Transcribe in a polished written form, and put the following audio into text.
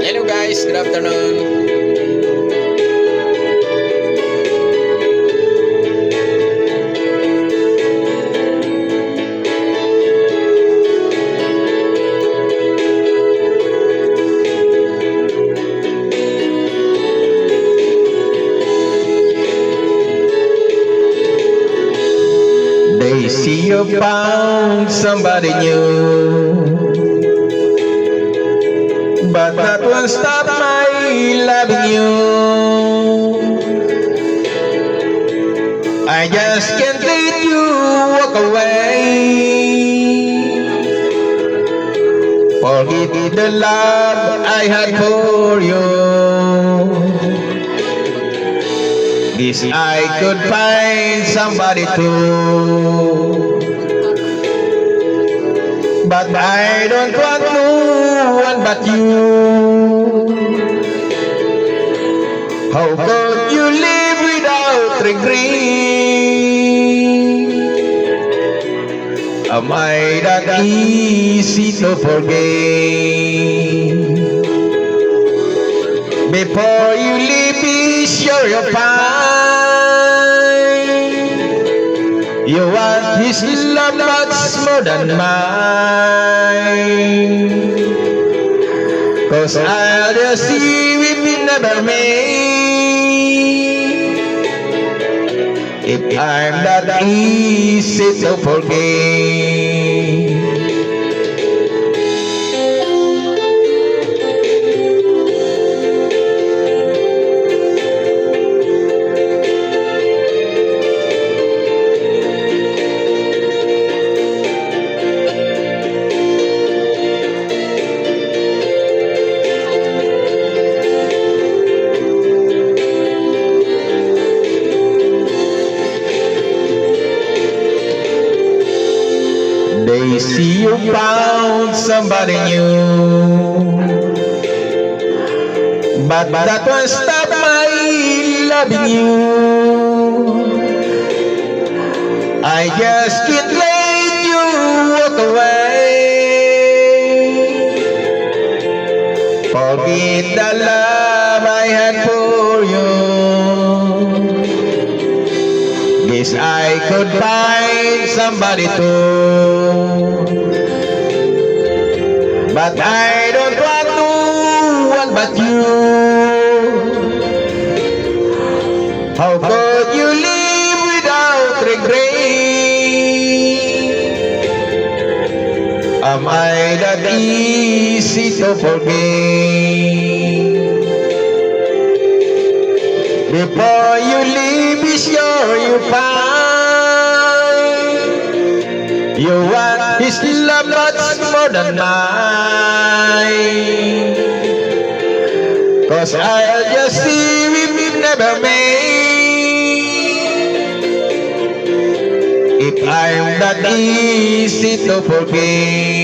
Hello guys, good afternoon. They see you found somebody new, but that won't stop my loving you. I just can't let you walk away. Forget the love I had for you. This I could find somebody too, but I don't want no one but you. How could you live without regret? Am I that easy to forget? Before you leave, be sure you find you want his love much more than mine. 'Cause I'll just see if we never meet, if I'm that easy to forget. They see you found somebody new, but that won't stop my loving you. I just can't let you walk away. Forget the love I had for you. Guess I could find somebody too, but I don't want no one but you. How could you live without regret? Am I that easy to forget? Before you leave, be sure you find you want his love much more than mine. 'Cause I'll just see if we never meet, if I'm that easy to forget.